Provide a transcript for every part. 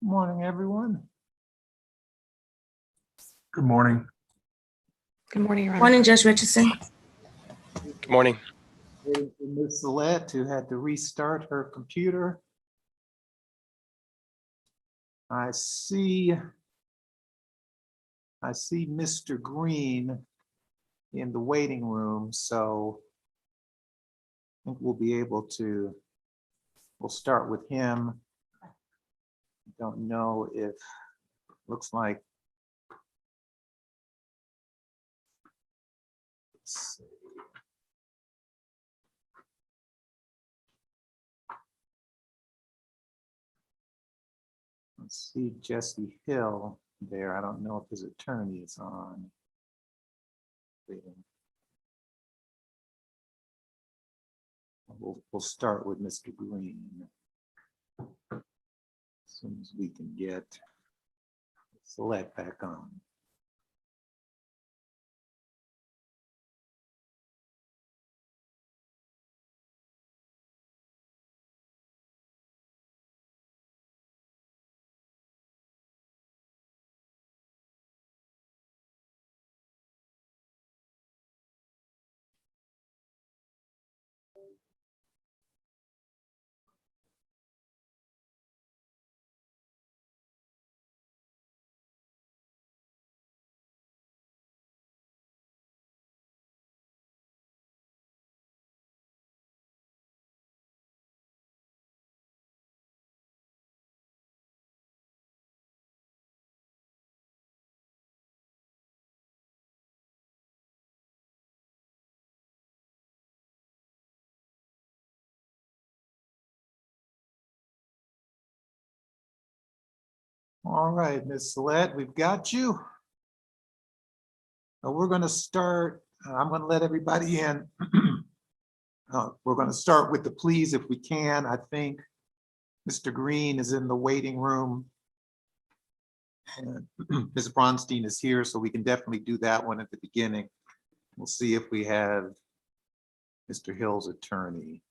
Morning, everyone. Good morning. Good morning, Your Honor. Morning, Judge Richardson. Good morning. Waiting for Ms. Salette, who had to restart her computer. I see Mr. Green in the waiting room, so I think we'll be able to, we'll start with him. Don't know if, looks like, let's see. Let's see Jesse Hill there. I don't know if his attorney is on. We'll start with Mr. Green. As soon as we can get Select back on. All right, Ms. Selette, we've got you. We're going to start. I'm going to let everybody in. We're going to start with the pleas if we can. I think Mr. Green is in the waiting room. And Ms. Bronstein is here, so we can definitely do that one at the beginning. We'll see if we have Mr. Hill's attorney.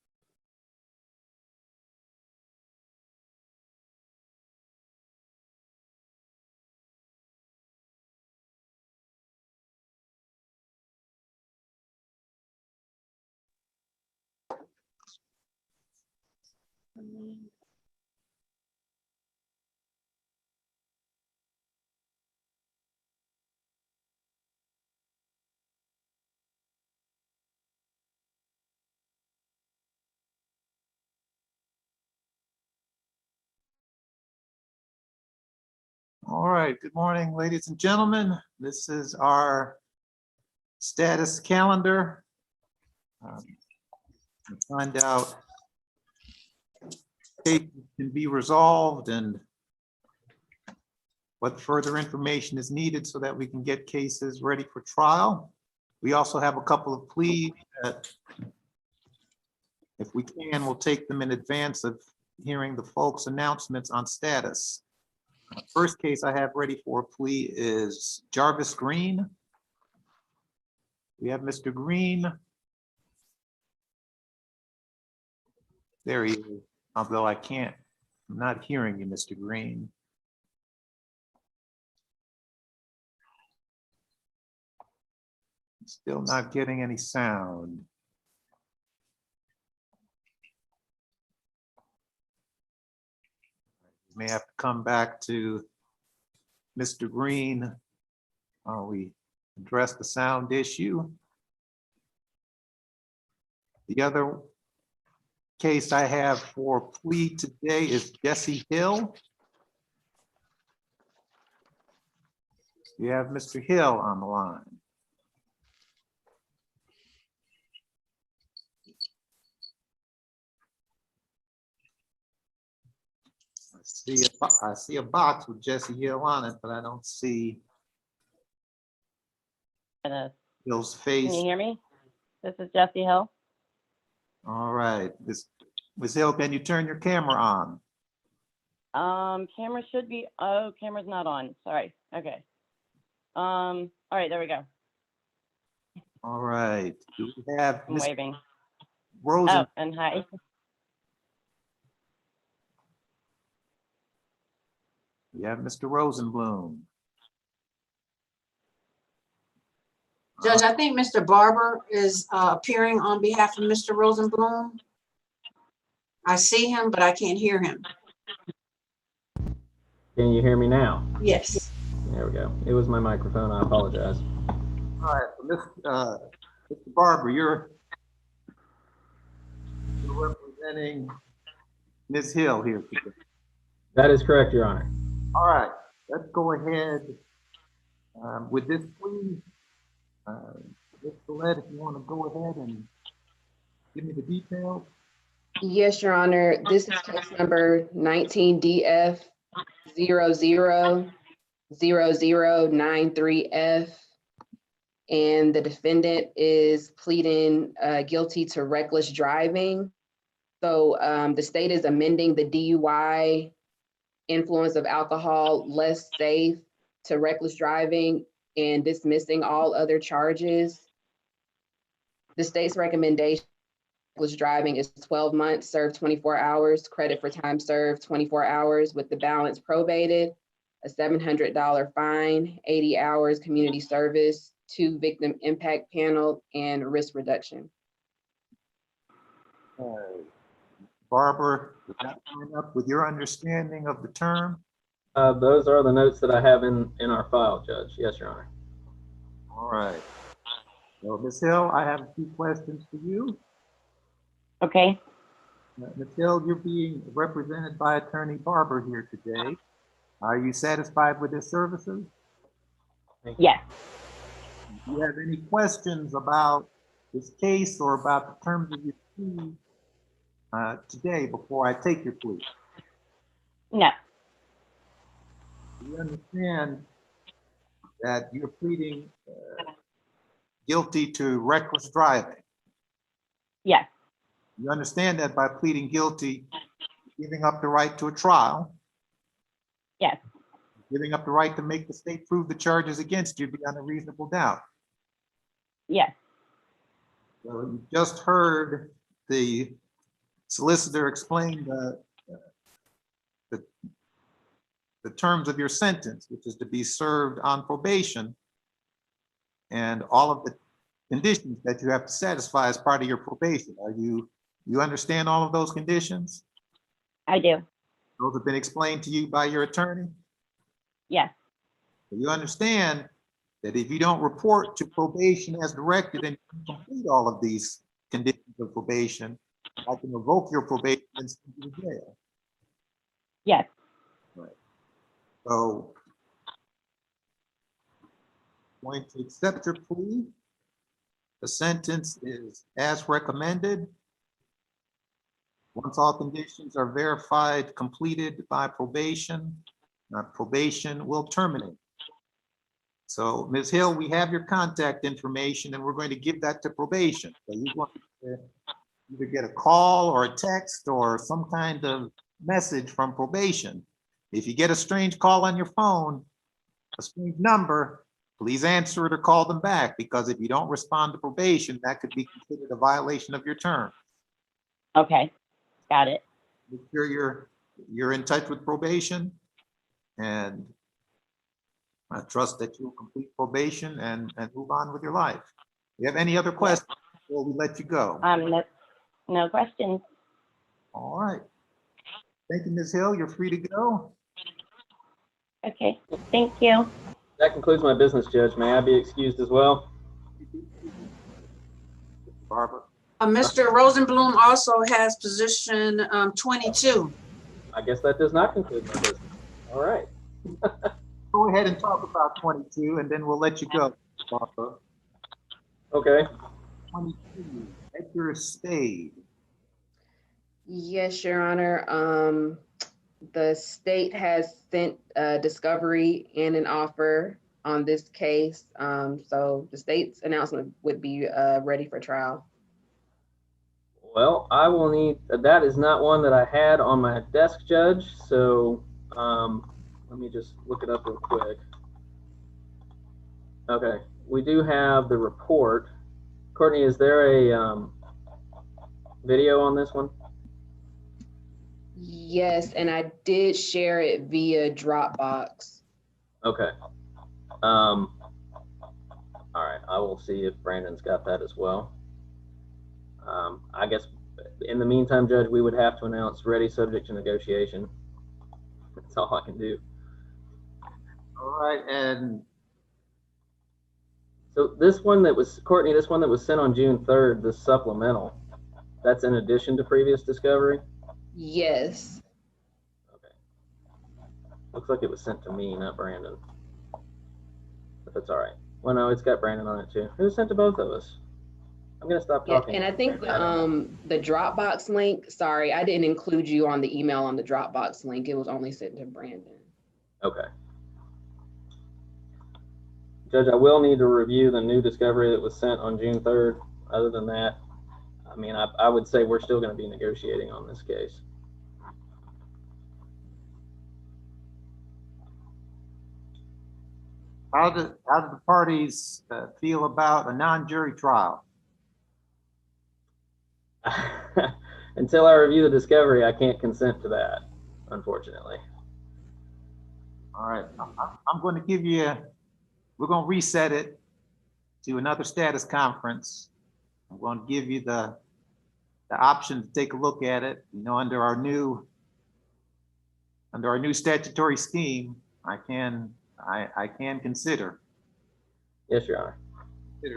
All right, good morning, ladies and gentlemen. This is our status calendar. Find out cases can be resolved and what further information is needed so that we can get cases ready for trial. We also have a couple of pleas that, if we can, we'll take them in advance of hearing the folks' announcements on status. First case I have ready for a plea is Jarvis Green. We have Mr. Green. There he is, although I'm not hearing you, Mr. Green. Still not getting any sound. May have to come back to Mr. Green while we address the sound issue. The other case I have for plea today is Jesse Hill. We have Mr. Hill on the line. I see a box with Jesse Hill on it, but I don't see Hill's face. Can you hear me? This is Jesse Hill. All right, Ms. Hill, can you turn your camera on? Camera should be, oh, camera's not on, sorry, okay. All right, there we go. All right, do we have I'm Ms. waving. Rosen? Oh, and hi. We have Mr. Rosenblum. Judge, I think Mr. Barber is appearing on behalf of Mr. Rosenblum. I see him, but I can't hear him. Can you hear me now? Yes. There we go. It was my microphone. I apologize. All right, Mr. Barber, you're representing Ms. Hill here today. That is correct, Your Honor. All right, let's go ahead with this plea. Mr. Led, if you want to go ahead and give me the details. Yes, Your Honor. This is case number 19DF 000093F. And the defendant is pleading guilty to reckless driving. So the state is amending the DUI, influence of alcohol, less safe, to reckless driving and dismissing all other charges. The state's recommendation reckless driving is 12 months, served 24 hours, credit for time served 24 hours with the balance probated, a $700 fine, 80 hours community service, 2 victim impact panel, and risk reduction. Barber, does that line up with your understanding of the term? Those are the notes that I have in our file, Judge. Yes, Your Honor. All right. So, Ms. Hill, I have a few questions for you. Okay, Ms. Hill, you're being represented by Attorney Barber here today. Are you satisfied with his services? yes. Do you have any questions about this case or about the terms of your plea today before I take your plea? No, Do you understand that you're pleading guilty to reckless driving? yes, You understand that by pleading guilty, giving up the right to a trial, yes, giving up the right to make the state prove the charges against you beyond a reasonable doubt. yes, So you just heard the solicitor explain the terms of your sentence, which is to be served on probation, and all of the conditions that you have to satisfy as part of your probation. You understand all of those conditions? I do. Those have been explained to you by your attorney? Yes, You understand that if you don't report to probation as directed and complete all of these conditions of probation, I can revoke your probation and send you to jail. yes, So, going to accept your plea. The sentence is as recommended. Once all conditions are verified, completed by probation, probation will terminate. So, Ms. Hill, we have your contact information and we're going to give that to probation. So you want to either get a call or a text or some kind of message from probation. If you get a strange call on your phone, a strange number, please answer it or call them back, because if you don't respond to probation, that could be considered a violation of your term. okay, got it. Make sure you're in touch with probation, and I trust that you'll complete probation and move on with your life. Do you have any other questions before we let you go? No questions. All right. Thank you, Ms. Hill. You're free to go. Okay, thank you. That concludes my business, Judge. May I be excused as well? Barbara. Mr. Rosenblum also has position 22. I guess that does not conclude my business. All right. Go ahead and talk about 22, and then we'll let you go, Barbara. Okay. 22, Edgar Spade. Yes, Your Honor. The state has sent a discovery and an offer on this case. So the state's announcement would be ready for trial. Well, I will need, that is not one that I had on my desk, Judge. So let me just look it up real quick. Okay, we do have the report. Courtney, is there a video on this one? Yes, and I did share it via Dropbox. Okay. All right, I will see if Brandon's got that as well. I guess in the meantime, Judge, we would have to announce ready subject to negotiation. That's all I can do. All right, and So this one that was, Courtney, this one that was sent on June 3rd, the supplemental, that's in addition to previous discovery? Yes. Okay. Looks like it was sent to me, not Brandon. But that's all right. Well, no, it's got Brandon on it too. It was sent to both of us. I'm gonna stop Yeah, talking. and I think the Dropbox link, sorry, I didn't include you on the email on the Dropbox link. It was only sent to Brandon. Okay. Judge, I will need to review the new discovery that was sent on June 3rd. Other than that, I mean, I would say we're still going to be negotiating on this case. how do the parties feel about a non-jury trial? Until I review the discovery, I can't consent to that, unfortunately. All right, I'm going to give you, we're going to reset it to another status conference. I'm going to give you the option to take a look at it. You know, under our new statutory scheme, I can consider Yes, Your Honor.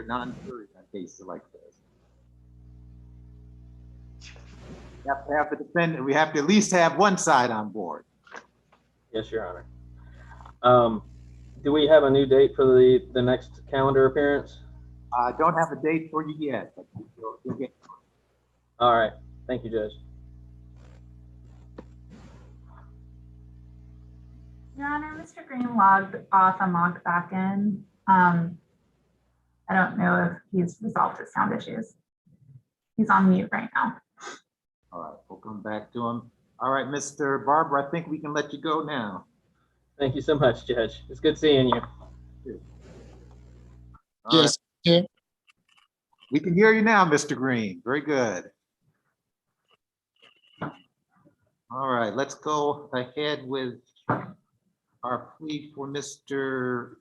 non-jury in a case like this. We have to have the defendant. We have to at least have one side on board. Yes, Your Honor. Do we have a new date for the next calendar appearance? I don't have a date for you yet, but you'll get. All right. Thank you, Judge. Your Honor, Mr. Green logged off and logged back in. I don't know if he's resolved his sound issues. He's on mute right now. All right, we'll come back to him. All right, Mr. Barber, I think we can let you go now. Thank you so much, Judge. It's good seeing you. All Yes, yeah. We can hear you now, Mr. Green. Very good. All right, let's go ahead with our plea for Mr.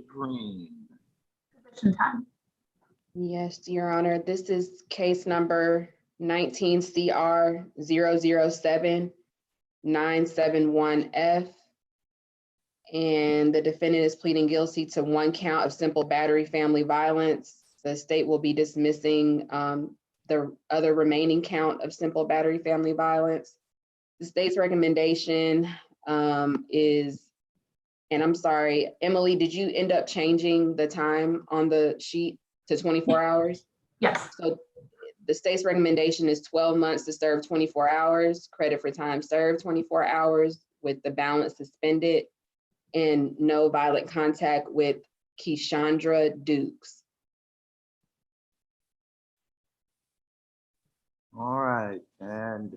Green. Position 10. Yes, Your Honor, this is case number 19 CR 007 971F. And the defendant is pleading guilty to 1 count of simple battery family violence. The state will be dismissing the other remaining count of simple battery family violence. The state's recommendation is, and I'm sorry, Emily, did you end up changing the time on the sheet to 24 hours? Yes. So the state's recommendation is 12 months to serve 24 hours, credit for time served 24 hours with the balance suspended, and no violent contact with Keyshandra Dukes. All right, and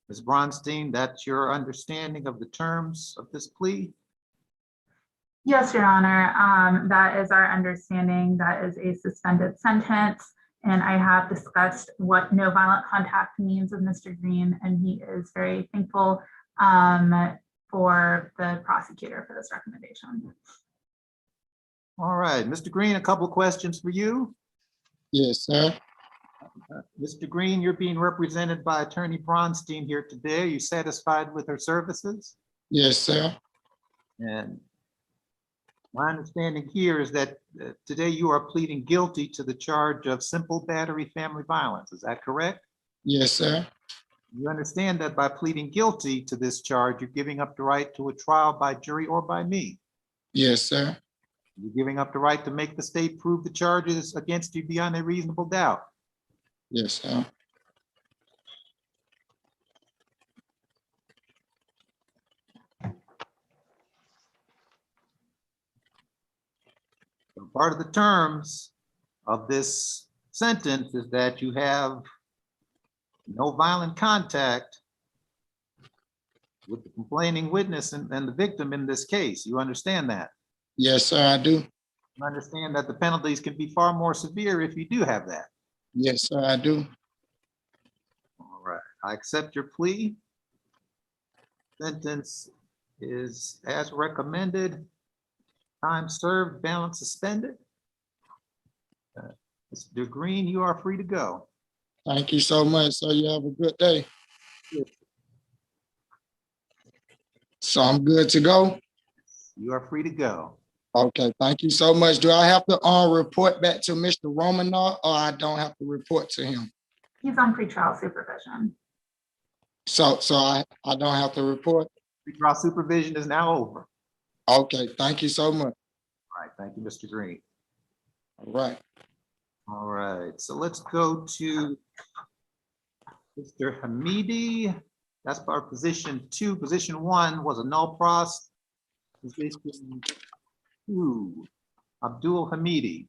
Ms. Bronstein, that's your understanding of the terms of this plea? Yes, Your Honor. That is our understanding. That is a suspended sentence. And I have discussed what no violent contact means with Mr. Green, and he is very thankful for the prosecutor for this recommendation. All right, Mr. Green, a couple of questions for you. Yes, sir. Mr. Green, you're being represented by Attorney Bronstein here today. Are you satisfied with her services? Yes, sir. And my understanding here is that today you are pleading guilty to the charge of simple battery family violence. Is that correct? Yes, sir. You understand that by pleading guilty to this charge, you're giving up the right to a trial by jury or by me. Yes, sir. You're giving up the right to make the state prove the charges against you beyond a reasonable doubt. Yes, sir. So part of the terms of this sentence is that you have no violent contact with the complaining witness and the victim in this case. You understand that? Yes, sir, I do. You understand that the penalties can be far more severe if you do have that. Yes, sir, I do. I accept your plea. Sentence is as recommended. Time served, balance suspended. Mr. Green, you are free to go. Thank you so much. So you have a good day. So I'm good to go. You are free to go. Okay, thank you so much. Do I have to report back to Mr. Romanoff, or I don't have to report to him? He's on pretrial supervision. So I don't have to report? Pretrial supervision is now over. Okay, thank you so much. All right, thank you, Mr. Green. All right. All right, so let's go to Mr. Hamidi. That's our position 2. Position 1 was a null pros. Position 2, Abdul Hamidi.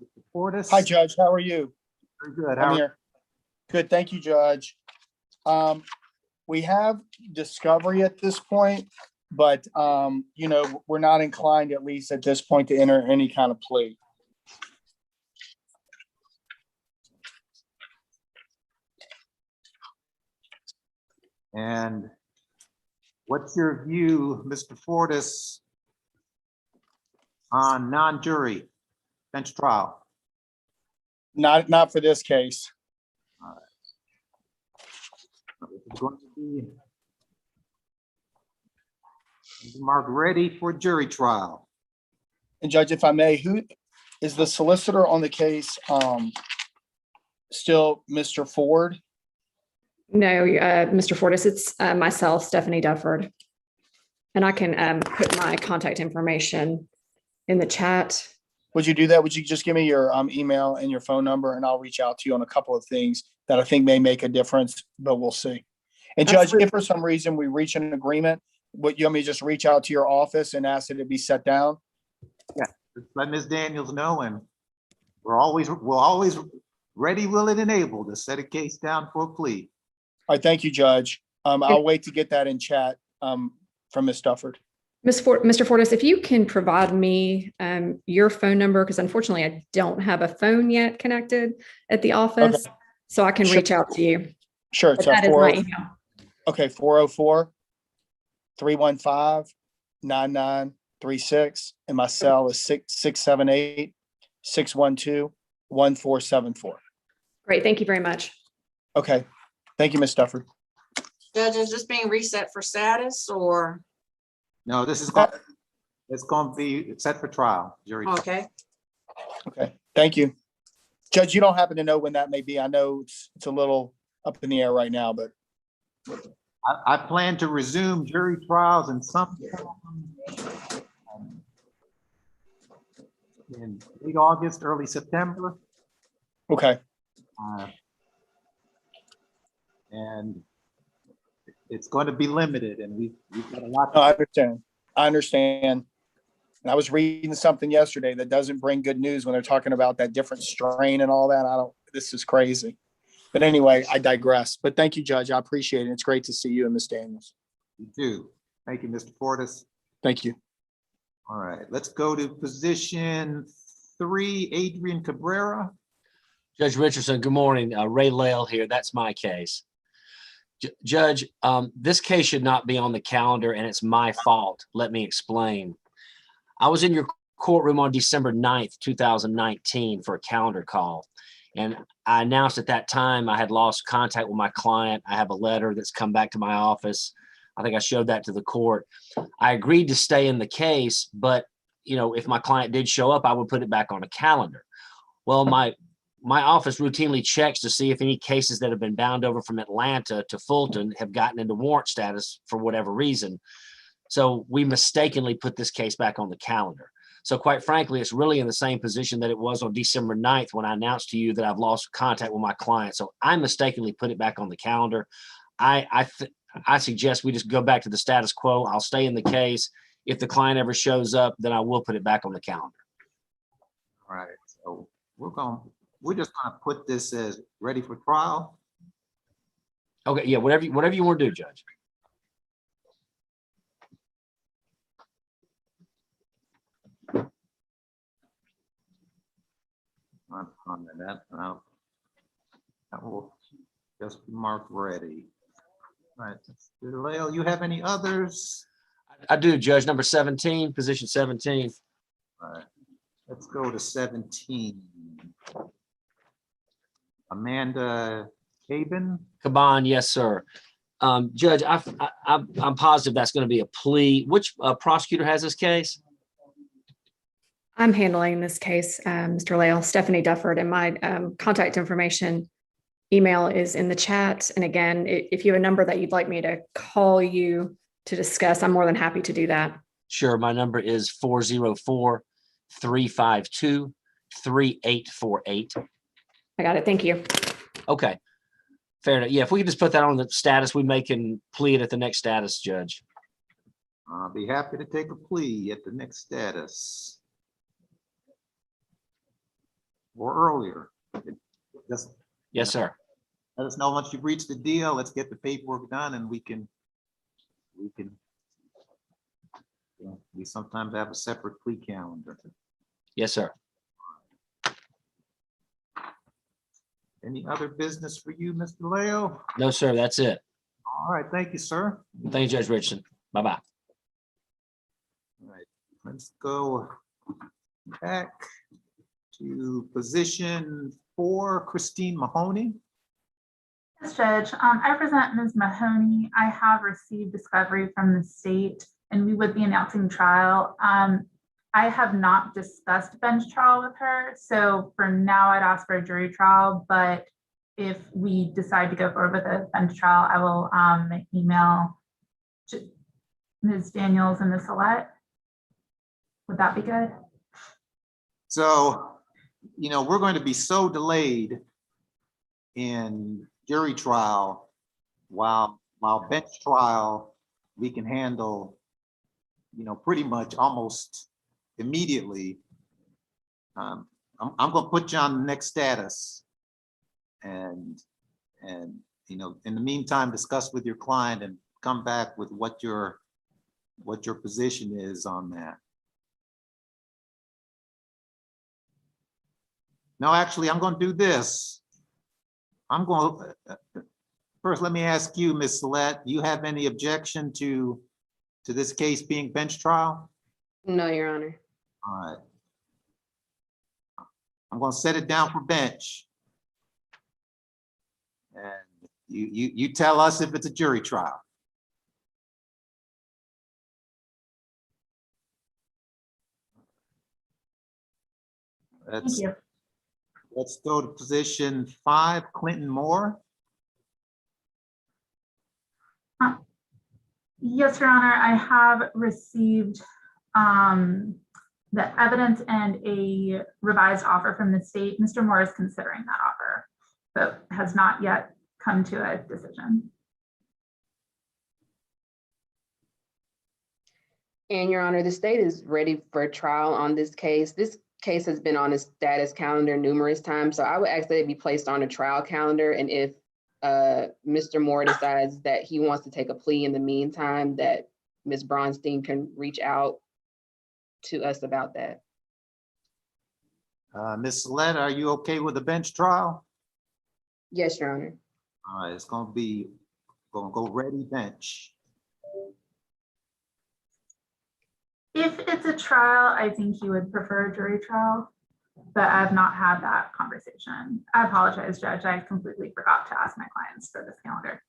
Mr. Portis. Hi, Judge. How are you? Very good. I'm here. Good. Thank you, Judge. We have discovery at this point, but, you know, we're not inclined, at least at this point, to enter any kind of plea. And what's your view, Mr. Fortis, on non-jury bench trial? Not for this case. It's going to be marked ready for jury trial. And Judge, if I may, who is the solicitor on the case? Still Mr. Ford? No, Mr. Fortis, it's myself, Stephanie Dufford. And I can put my contact information in the chat. Would you do that? Would you just give me your email and your phone number, and I'll reach out to you on a couple of things that I think may make a difference, but we'll see. And Judge, Absolutely. if for some reason we reach an agreement, would you want me to just reach out to your office and ask that it be set down? Just let Ms. Daniels know, and we're always ready, willing, and able to set a case down for a plea. All right, thank you, Judge. I'll wait to get that in chat from Ms. Dufford. Mr. Fortis, if you can provide me your phone number, because unfortunately I don't have a phone yet connected at the office, so I can Sure. reach out to you. Sure, But it's that is my email. okay, 404-315-9936, and my cell is 678-612-1474. Great, thank you very much. Okay, thank you, Ms. Dufford. Judge, is this being reset for status or, No, this is it's going to be set for trial, jury. okay? Okay, thank you. Judge, you don't happen to know when that may be? I know it's a little up in the air right now, but I plan to resume jury trials in late August, early September. okay. And it's going to be limited, and we've got a lot. No, I understand. And I was reading something yesterday that doesn't bring good news when they're talking about that different strain and all that. This is crazy. But anyway, I digress. But thank you, Judge. I appreciate it. It's great to see you and Ms. Daniels. You do. Thank you, Mr. Fortis. Thank you. All right, let's go to position 3, Adrian Cabrera. Judge Richardson, good morning. Ray Lale here. That's my case. Judge, this case should not be on the calendar, and it's my fault. Let me explain. I was in your courtroom on December 9th, 2019 for a calendar call. And I announced at that time I had lost contact with my client. I have a letter that's come back to my office. I think I showed that to the court. I agreed to stay in the case, but you know, if my client did show up, I would put it back on a calendar. Well, my office routinely checks to see if any cases that have been bound over from Atlanta to Fulton have gotten into warrant status for whatever reason. So we mistakenly put this case back on the calendar. So quite frankly, it's really in the same position that it was on December 9th when I announced to you that I've lost contact with my client. So I mistakenly put it back on the calendar. I suggest we just go back to the status quo. I'll stay in the case. If the client ever shows up, then I will put it back on the calendar. All right, so we're just gonna put this as ready for trial. Okay, yeah, whatever you want to do, Judge. just marked ready. All right, Mr. Lael, you have any others? I do, Judge, number 17, position 17. All right, let's go to 17. Amanda Caben. Kaban, yes, sir. Judge, I'm positive that's going to be a plea. Which prosecutor has this case? I'm handling this case, Mr. Lael, Stephanie Dufford, and my contact information email is in the chat. And again, if you have a number that you'd like me to call you to discuss, I'm more than happy to do that. Sure. My number is 404-352-3848. I got it. Thank you. Okay. Fair enough. Yeah, if we could just put that on the status, we may can plead at the next status, Judge. I'll be happy to take a plea at the next status. Or earlier. Just Yes, sir. let us know once you've reached the deal. Let's get the paperwork done and we sometimes have a separate plea calendar. Yes, sir. Any other business for you, Mr. Lael? No, sir. That's it. All right, thank you, sir. Thank you, Judge Richardson. Bye-bye. All right, let's go back to position 4, Christine Mahoney. Yes, Judge. I represent Ms. Mahoney. I have received discovery from the state and we would be announcing trial. I have not discussed bench trial with her. So for now, I'd ask for a jury trial, but if we decide to go forward with a bench trial, I will email Ms. Daniels and Ms. Salette. Would that be good? So, we're going to be so delayed in jury trial while bench trial, we can handle, pretty much almost immediately. I'm going to put you on the next status and in the meantime, discuss with your client and come back with what your position is on that. No, actually, I'm going to do this. First, let me ask you, Ms. Salette, do you have any objection to this case being bench trial? No, Your Honor. All right. I'm going to set it down for bench. And you tell us if it's a jury trial. Thank you. Let's go to position 5, Clinton Moore. Yes, Your Honor, I have received the evidence and a revised offer from the state. Mr. Moore is considering that offer, but has not yet come to a decision. And Your Honor, the state is ready for trial on this case. This case has been on a status calendar numerous times, so I would ask that it be placed on a trial calendar. And if Mr. Moore decides that he wants to take a plea in the meantime, that Ms. Bronstein can reach out to us about that. Ms. Salette, are you okay with the bench trial? Yes, Your Honor. All right, it's going to go ready bench. If it's a trial, I think he would prefer a jury trial, but I have not had that conversation. I apologize, Judge. I completely forgot to ask my clients for this calendar.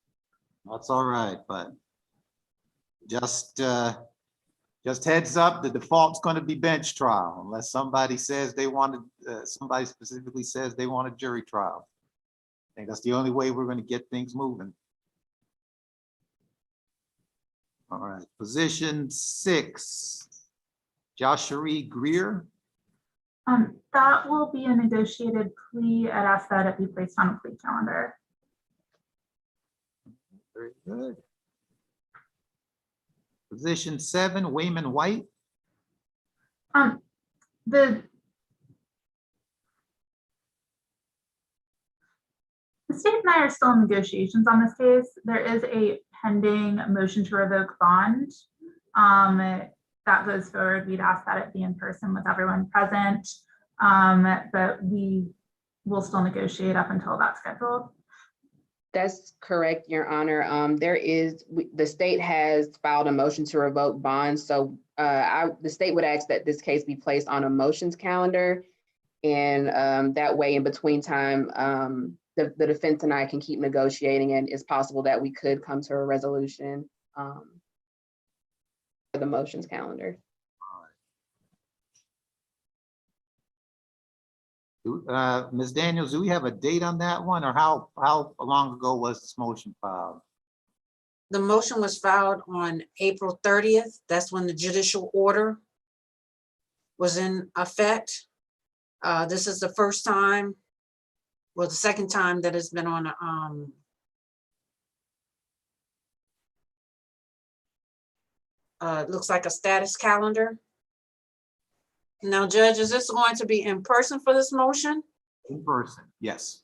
That's all right, but just heads up, the default's going to be bench trial unless somebody says they wanted, somebody specifically says they want a jury trial. I think that's the only way we're going to get things moving. All right, position 6, Joshua Greer. That will be a negotiated plea. I'd ask that it be placed on a plea calendar. Very good. Position 7, Wayman White. The state and I are still in negotiations on this case. There is a pending motion to revoke bond. That goes forward. We'd ask that it be in person with everyone present, but we will still negotiate up until that's scheduled. That's correct, Your Honor. The state has filed a motion to revoke bonds, so the state would ask that this case be placed on a motions calendar. And that way, in between time, the defense and I can keep negotiating, and it's possible that we could come to a resolution for the motions calendar. Ms. Daniels, do we have a date on that one, or how long ago was this motion filed? The motion was filed on April 30th. That's when the judicial order was in effect. This is the first time, well, the second time that it's been on it looks like a status calendar. Now, Judge, is this going to be in person for this motion? In person, yes.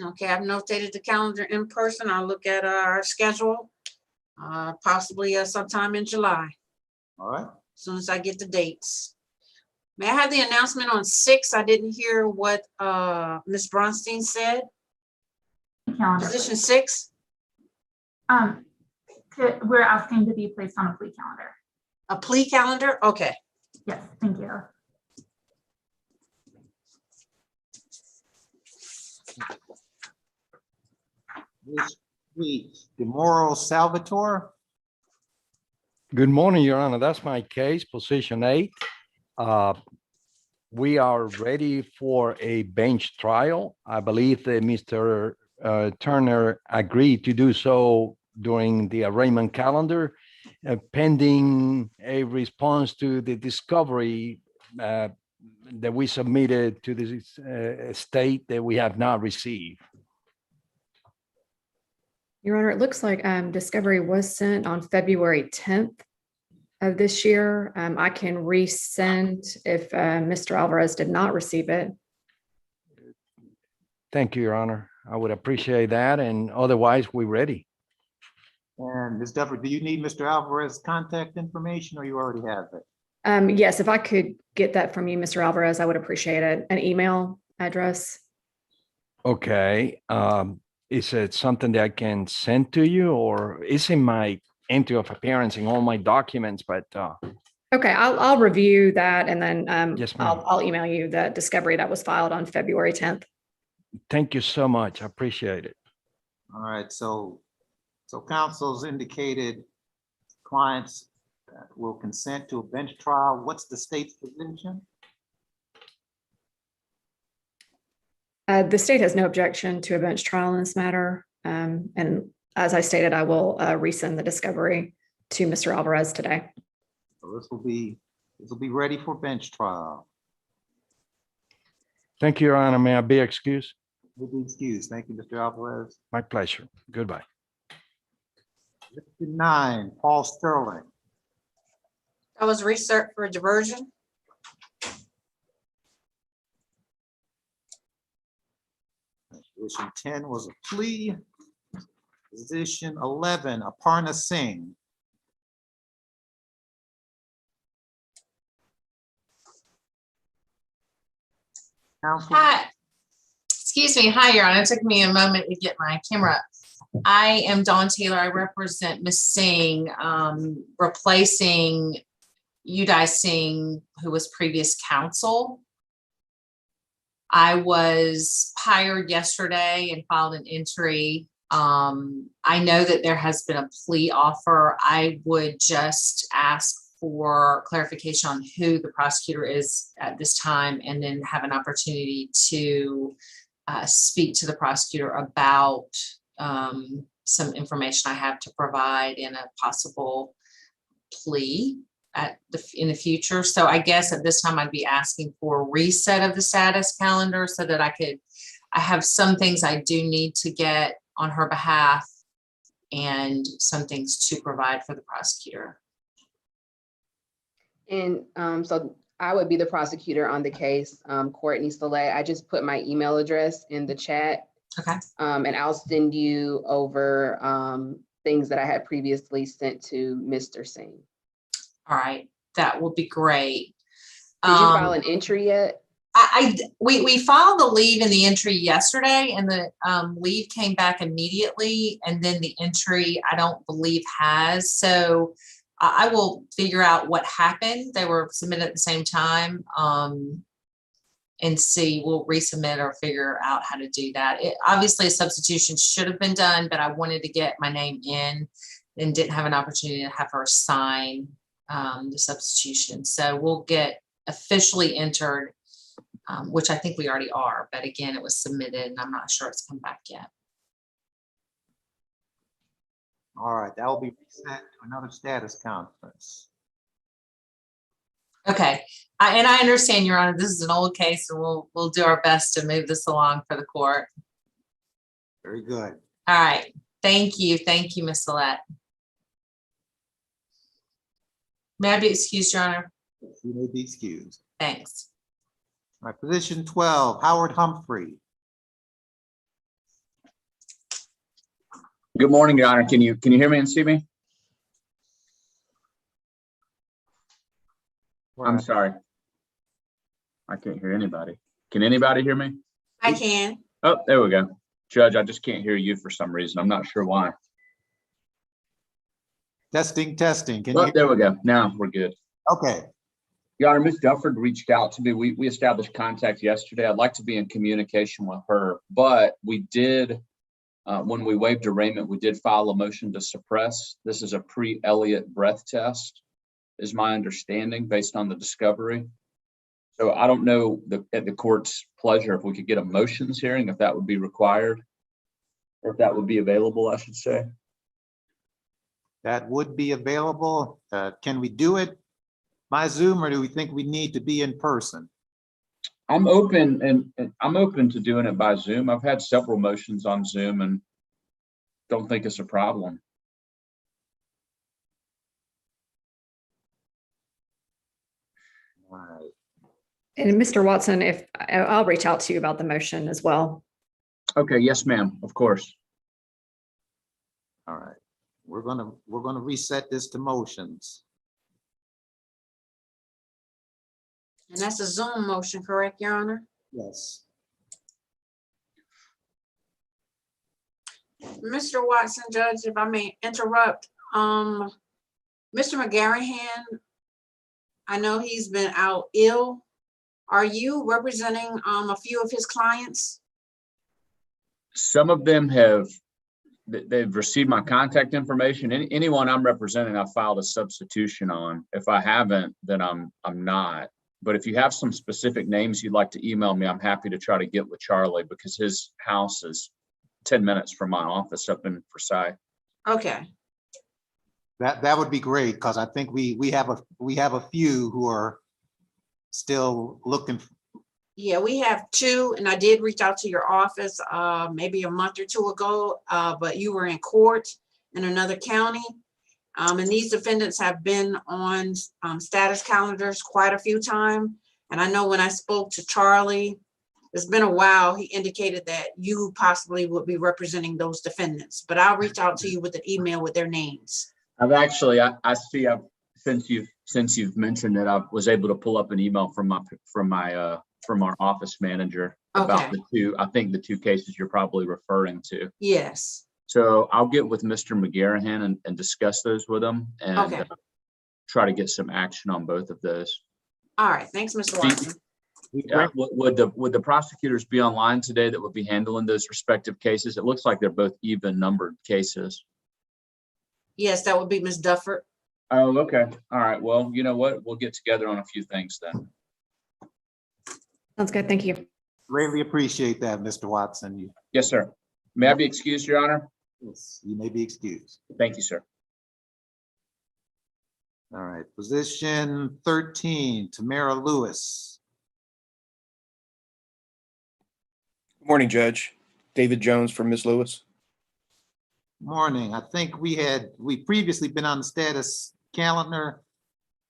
Okay, I've notated the calendar in person. I'll look at our schedule, possibly sometime in July, All right. as soon as I get the dates. May I have the announcement on 6? I didn't hear what Ms. Bronstein said. Calendar, Position please. 6, We're asking to be placed on a plea calendar. a plea calendar? Okay. Yes, thank you. This week, Demoro Salvatore. Good morning, Your Honor. That's my case, position 8. We are ready for a bench trial. I believe that Mr. Turner agreed to do so during the arraignment calendar, pending a response to the discovery that we submitted to the state that we have not received. Your Honor, it looks like discovery was sent on February 10th of this year. I can resend if Mr. Alvarez did not receive it. Thank you, Your Honor. I would appreciate that. And otherwise, we're ready. And Ms. Duffer, do you need Mr. Alvarez's contact information, or you already have it? Yes, if I could get that from you, Mr. Alvarez, I would appreciate it. An email address. Okay. Is it something that I can send to you, or it's in my entry of appearance in all my documents, but Okay, I'll review that, and then Yes, ma'am. I'll email you the discovery that was filed on February 10th. thank you so much. I appreciate it. All right, so counsel's indicated clients will consent to a bench trial. What's the state's position? The state has no objection to a bench trial in this matter. And as I stated, I will resend the discovery to Mr. Alvarez today. So this will be ready for bench trial. Thank you, Your Honor. May I be excused? Will be excused. Thank you, Mr. Alvarez. My pleasure. Goodbye. 9, Paul Sterling. that was research for diversion. Position 10 was a plea. Position 11, Aparna Singh. Counsel, Hi. Excuse me. Hi, Your Honor. It took me a moment to get my camera up. I am Dawn Taylor. I represent Ms. Singh, replacing Uday Singh, who was previous counsel. I was hired yesterday and filed an entry. I know that there has been a plea offer. I would just ask for clarification on who the prosecutor is at this time, and then have an opportunity to speak to the prosecutor about some information I have to provide in a possible plea in the future. So I guess at this time I'd be asking for a reset of the status calendar so that I have some things I do need to get on her behalf and some things to provide for the prosecutor. And so I would be the prosecutor on the case, Courtney Soleil. I just put my email address in the chat. Okay. And I'll send you over things that I had previously sent to Mr. Singh. All right, that will be great. Did you file an entry yet? We filed the leave and the entry yesterday, and the leave came back immediately, and then the entry I don't believe has. So I will figure out what happened. They were submitted at the same time, and see. We'll resubmit or figure out how to do that. Obviously, a substitution should have been done, but I wanted to get my name in and didn't have an opportunity to have her sign the substitution. So we'll get officially entered. Which I think we already are, but again, it was submitted and I'm not sure it's come back yet. All right, that will be reset to another status conference. Okay, and I understand, Your Honor, this is an old case, and we'll do our best to move this along for the court. Very good. All right, thank you, Ms. Salette. May I be excused, Your Honor? You may be excused. Thanks. All right, position 12, Howard Humphrey. Good morning, Your Honor. Can you hear me and see me? I'm sorry. I can't hear anybody. Can anybody hear me? I can. Oh, there we go. Judge, I just can't hear you for some reason. I'm not sure why. Testing. Can Oh, you? there we go. Now we're good. Okay. Your Honor, Ms. Dufford reached out to me. We established contact yesterday. I'd like to be in communication with her, but we did, when we waived arraignment, we did file a motion to suppress. This is a pre-Elliott breath test, is my understanding based on the discovery. So I don't know at the court's pleasure if we could get a motions hearing, if that would be required, or if that would be available, I should say. That would be available. Can we do it by Zoom, or do we think we need to be in person? I'm open and I'm open to doing it by Zoom. I've had several motions on Zoom and don't think it's a problem. All right. And Mr. Watson, if I'll reach out to you about the motion as well. Okay, yes, ma'am, of course. All right. We're gonna reset this to motions. And that's a Zoom motion, correct, Your Honor? Yes. Mr. Watson, Judge, if I may interrupt, Mr. McGarrahan, I know he's been out ill. Are you representing a few of his clients? Some of them they've received my contact information. Anyone I'm representing, I filed a substitution on. If I haven't, then I'm not. But if you have some specific names you'd like to email me, I'm happy to try to get with Charlie because his house is 10 minutes from my office up in Forsyth. Okay. That would be great, because I think we have a few who are still looking. Yeah, we have two, and I did reach out to your office maybe a month or two ago, but you were in court in another county. And these defendants have been on status calendars quite a few times. And I know when I spoke to Charlie, it's been a while, he indicated that you possibly would be representing those defendants, but I'll reach out to you with an email with their names. I've actually, I see, since you've mentioned it, I was able to pull up an email from our office manager about the two cases you're probably referring to. Yes. So I'll get with Mr. McGarrahan and discuss those with him and try to get some action on both of those. All right. Thanks, Mr. Watson. Would the prosecutors be online today that would be handling those respective cases? It looks like they're both even numbered cases. Yes, that would be Ms. Dufford. Oh, okay. All right. Well, you know what? We'll get together on a few things then. Sounds good. Thank you. Greatly appreciate that, Mr. Watson. Yes, sir. May I be excused, Your Honor? Yes, you may be excused. Thank you, sir. All right, position 13, Tamara Lewis. Good morning, Judge. David Jones for Ms. Lewis. Morning. I think we previously been on the status calendar,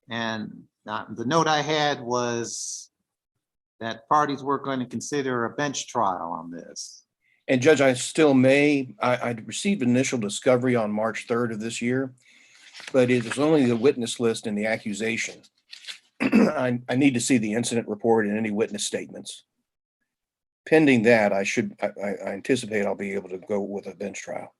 and the note I had was that parties were going to consider a bench trial on this. And Judge, I still may. I received initial discovery on March 3rd of this year, but it is only the witness list and the accusation. I need to see the incident report and any witness statements. Pending that, I anticipate I'll be able to go with a bench trial.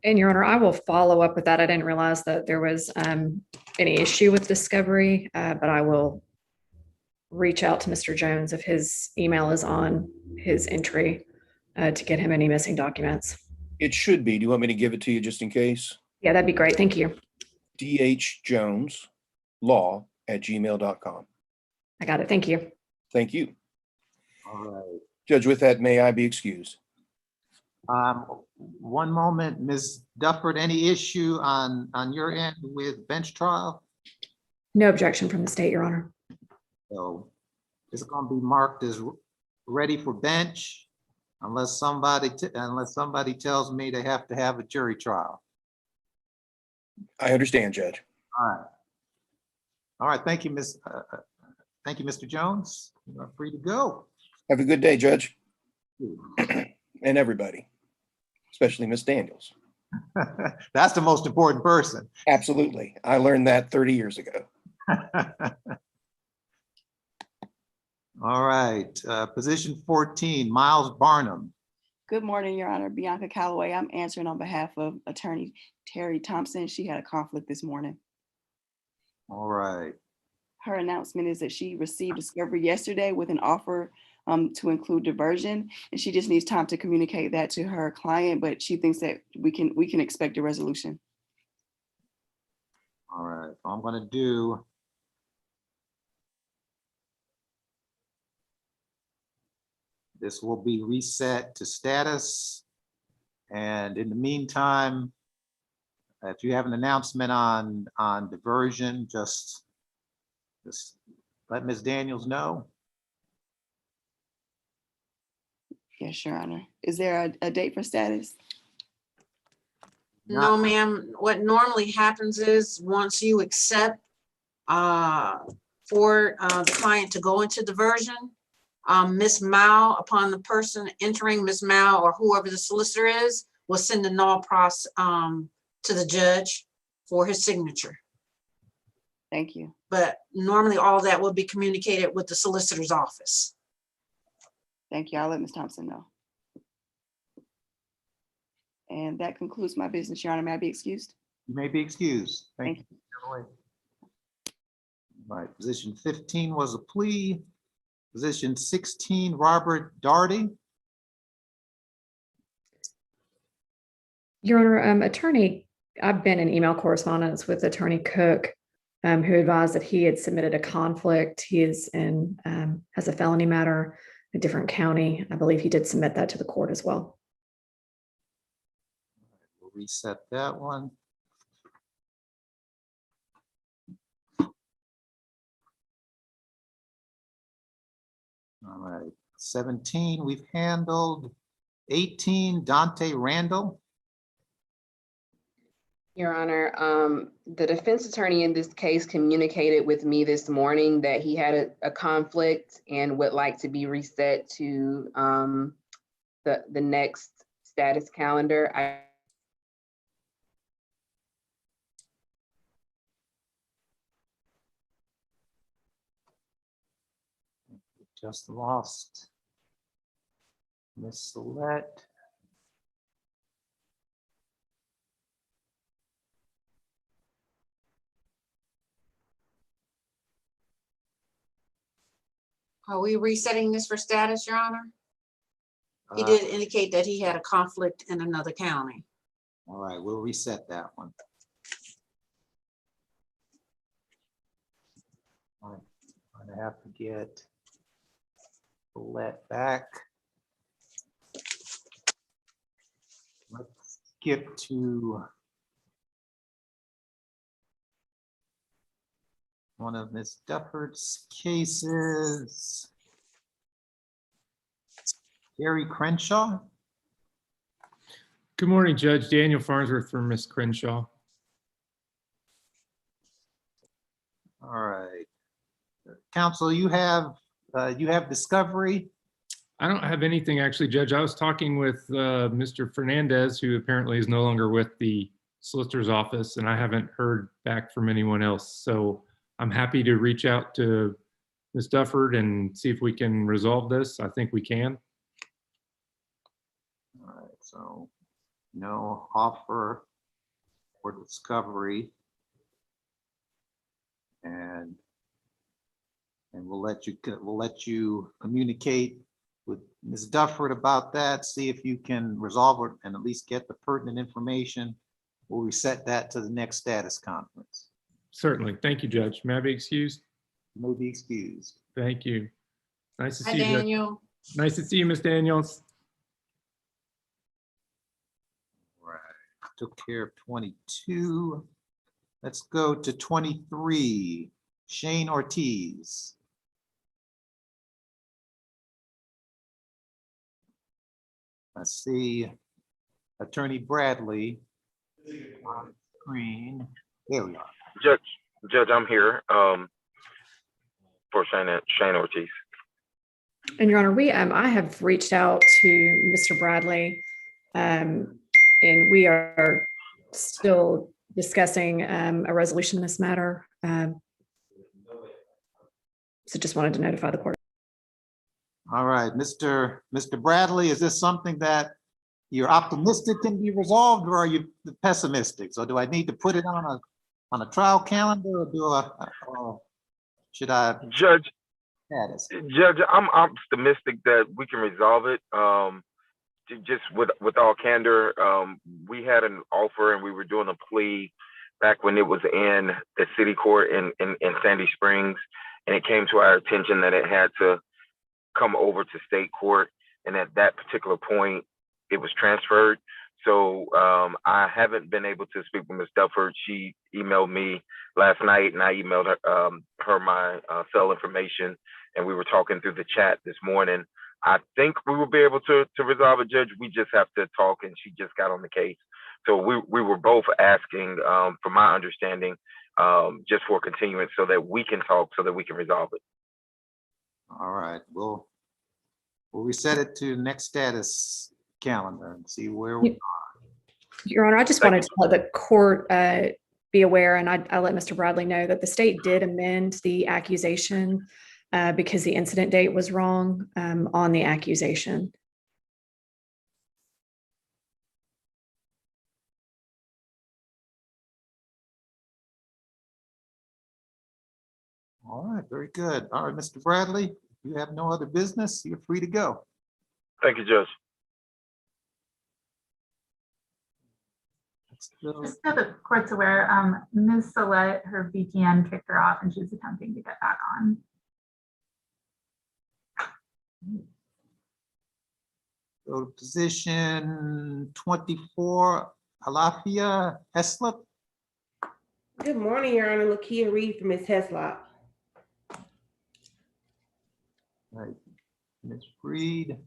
And Your Honor, I will follow up with that. I didn't realize that there was any issue with discovery, but I will reach out to Mr. Jones if his email is on his entry to get him any missing documents. It should be. Do you want me to give it to you just in case? Yeah, that'd be great. Thank you. dhjoneslaw@gmail.com. I got it. Thank you. Thank you. All right. Judge, with that, may I be excused? One moment, Ms. Dufford, any issue on your end with bench trial? No objection from the state, Your Honor. So it's going to be marked as ready for bench unless somebody tells me they have to have a jury trial. I understand, Judge. All right. All right. Thank you, thank you, Mr. Jones. You are free to go. Have a good day, Judge. And everybody, especially Miss Daniels. That's the most important person. Absolutely. I learned that 30 years ago. All right. Position 14, Miles Barnum. Good morning, Your Honor. Bianca Calloway. I'm answering on behalf of Attorney Terry Thompson. She had a conflict this morning. All right. Her announcement is that she received discovery yesterday with an offer to include diversion, and she just needs time to communicate that to her client, but she thinks that we can expect a resolution. All right. I'm going to do this will be reset to status. And in the meantime, if you have an announcement on diversion, just let Ms. Daniels know. Yes, Your Honor. Is there a date for status? No, ma'am. What normally happens is once you accept for the client to go into diversion, Ms. Mao, upon the person entering, Ms. Mao or whoever the solicitor is, will send the null process to the judge for his signature. Thank you. But normally all that will be communicated with the solicitor's office. Thank you. I'll let Ms. Thompson know. And that concludes my business, Your Honor. May I be excused? You may be excused. Thank you. you. All right. Position 15 was a plea. Position 16, Robert Darty. Your Honor, I've been in email correspondence with Attorney Cook, who advised that he had submitted a conflict. He is has a felony matter, a different county. I believe he did submit that to the court as well. We'll reset that one. All right, 17 we've handled. 18, Dante Randall. Your Honor, the defense attorney in this case communicated with me this morning that he had a conflict and would like to be reset to the next status calendar. Just lost Miss Celeste. Are we resetting this for status, Your Honor? He did indicate that he had a conflict in another county. All right, we'll reset that one. I'm gonna have to get Colette back. Let's skip to one of Ms. Dufford's cases. Gary Crenshaw. Good morning, Judge. Daniel Farnsworth for Ms. Crenshaw. All right. Counsel, you have discovery? I don't have anything actually, Judge. I was talking with Mr. Fernandez, who apparently is no longer with the solicitor's office, and I haven't heard back from anyone else. So I'm happy to reach out to Ms. Dufford and see if we can resolve this. I think we can. All right, so no offer for discovery. And we'll let you communicate with Ms. Dufford about that, see if you can resolve it and at least get the pertinent information. We'll reset that to the next status conference. Certainly. Thank you, Judge. May I be excused? You may be excused. Thank you. Nice to Hi, see you, Judge. Daniel. Nice to see you, Ms. Daniels. Right, took care of 22. Let's go to 23, Shane Ortiz. I see Attorney Bradley on screen. There we are. Judge, I'm here for Shane Ortiz. And Your Honor, I have reached out to Mr. Bradley, and we are still discussing a resolution in this matter. So just wanted to notify the court. All right, Mr. Bradley, is this something that you're optimistic can be resolved, or are you pessimistic? So do I need to put it on a trial calendar, or should I? Judge, I'm optimistic that we can resolve it. Just with all candor, we had an offer and we were doing a plea back when it was in the city court in Sandy Springs, and it came to our attention that it had to come over to state court, and at that particular point it was transferred. So I haven't been able to speak with Ms. Dufford. She emailed me last night, and I emailed her my cell information, and we were talking through the chat this morning. I think we will be able to resolve it, Judge. We just have to talk, and she just got on the case. So we were both asking, from my understanding, just for continuance so that we can talk, so that we can resolve it. All right, we'll reset it to next status calendar and see where we are. Your Honor, I just wanted to let the court be aware, and I let Mr. Bradley know that the state did amend the accusation because the incident date was wrong on the accusation. All right, very good. All right, Mr. Bradley, if you have no other business, you're free to go. Thank you, Judge. Just so the court's aware, Ms. Salette, her VPN kicked her off and she's attempting to get back on. Go to position 24, Alafia Heslop. Good morning, Your Honor. Lakia Reed from Ms. Heslop. Right, Ms. Reed.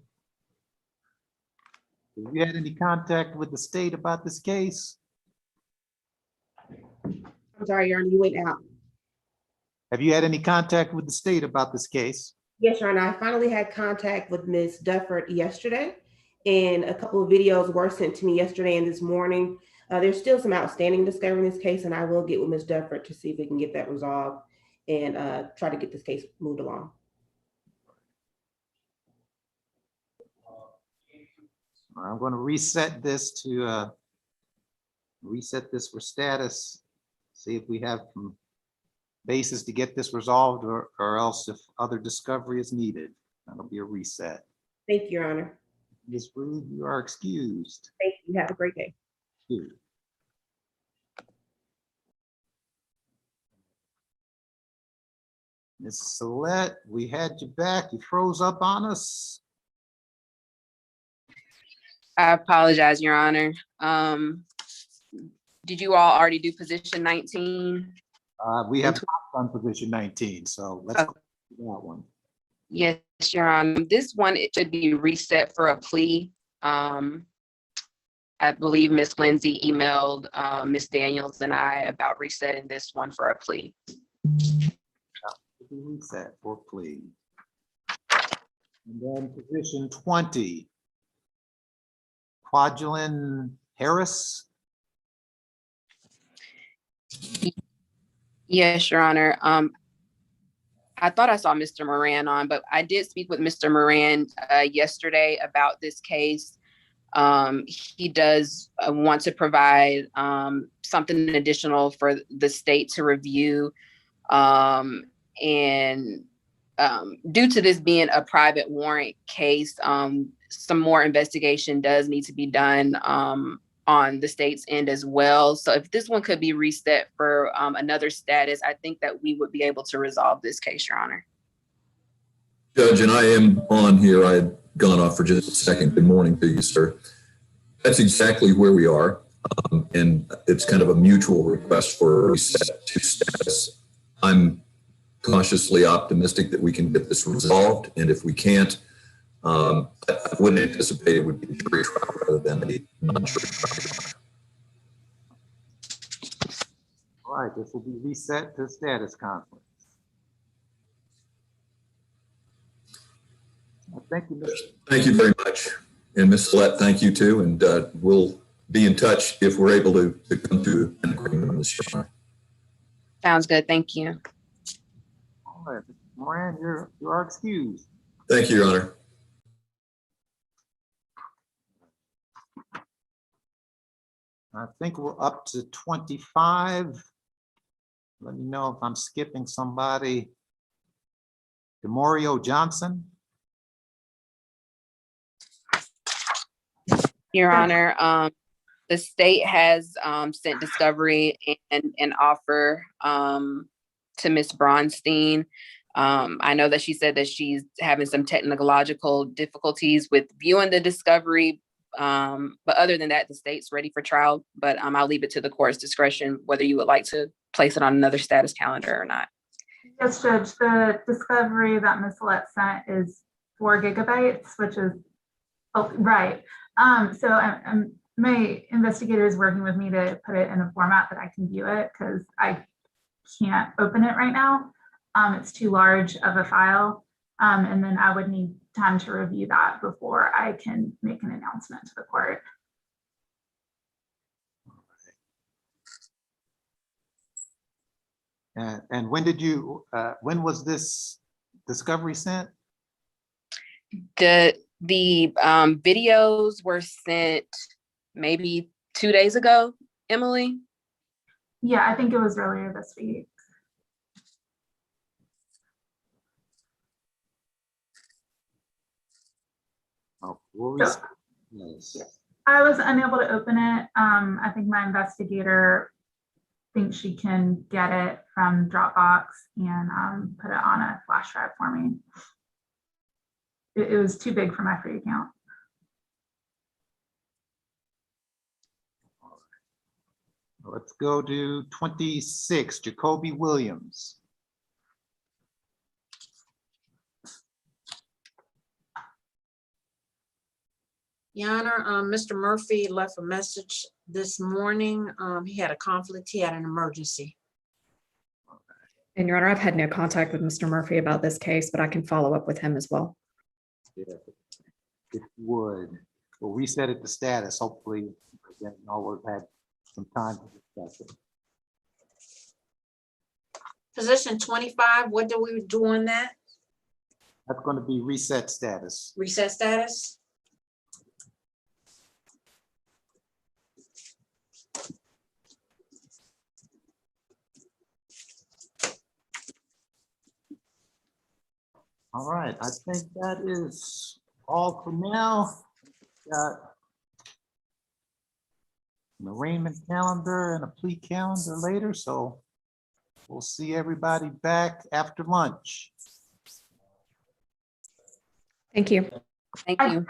Have you had any contact with the state about this case? I'm sorry, Your Honor, you went out. Have you had any contact with the state about this case? Yes, Your Honor. I finally had contact with Ms. Dufford yesterday, and a couple of videos were sent to me yesterday and this morning. There's still some outstanding discovery in this case, and I will get with Ms. Dufford to see if we can get that resolved and try to get this case moved along. I'm going to reset this for status, see if we have some basis to get this resolved, or else if other discovery is needed. That'll be a reset. Thank you, Your Honor. Ms. Reed, you are excused. Thank you. Have a great day. Thank you. Ms. Salette, we had you back. You froze up on us. I apologize, Your Honor. Did you all already do position 19? We have on position 19, so let's go to that one. Yes, Your Honor. This one, it should be reset for a plea. I believe Ms. Lindsay emailed Ms. Daniels and I about resetting this one for a plea. Reset for plea. And then position 20. Quadrilyn Harris. Yes, Your Honor. I thought I saw Mr. Moran on, but I did speak with Mr. Moran yesterday about this case. He does want to provide something additional for the state to review. And due to this being a private warrant case, some more investigation does need to be done on the state's end as well. So if this one could be reset for another status, I think that we would be able to resolve this case, Your Honor. Judge, and I am on here. I had gone off for just a second. Good morning to you, sir. That's exactly where we are. And it's kind of a mutual request for a reset to status. I'm cautiously optimistic that we can get this resolved. And if we can't, I wouldn't anticipate it would be a jury trial rather than a non-jury trial. All right, this will be reset to status conference. Thank you, Mr. Thank you very much. And Ms. Slett, thank you too. And we'll be in touch if we're able to come to an agreement on this. Sounds good. Thank you. All right, Mr. Moran, you are excused. Thank you, Your Honor. I think we're up to 25. Let me know if I'm skipping somebody. DeMario Johnson. Your Honor, the state has sent discovery and an offer to Ms. Bronstein. I know that she said that she's having some technological difficulties with viewing the discovery, but other than that, the state's ready for trial. But I'll leave it to the court's discretion whether you would like to place it on another status calendar or not. Yes, Judge, the discovery that Ms. Lett sent is 4 gigabytes, which is, oh, right. So my investigator is working with me to put it in a format that I can view it because I can't open it right now. It's too large of a file. And then I would need time to review that before I can make an announcement to the court. And when was this discovery sent? The videos were sent maybe 2 days ago, Emily. Yeah, I think it was earlier this week. Oh, yes. I was unable to open it. I think my investigator thinks she can get it from Dropbox and put it on a flash drive for me. It was too big for my free account. Let's go to 26, Jacoby Williams. Your Honor, Mr. Murphy left a message this morning. He had a conflict. He had an emergency. And Your Honor, I've had no contact with Mr. Murphy about this case, but I can follow up with him as well. Yeah, if you would, we'll reset it to status. Hopefully, again, we've had some time to discuss it. Position 25, what do we do on that? That's going to be reset status. Reset status? All right, I think that is all for now. Got an arraignment calendar and a plea calendar later, so we'll see everybody back after lunch. Thank you. Thank you.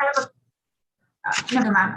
Never mind.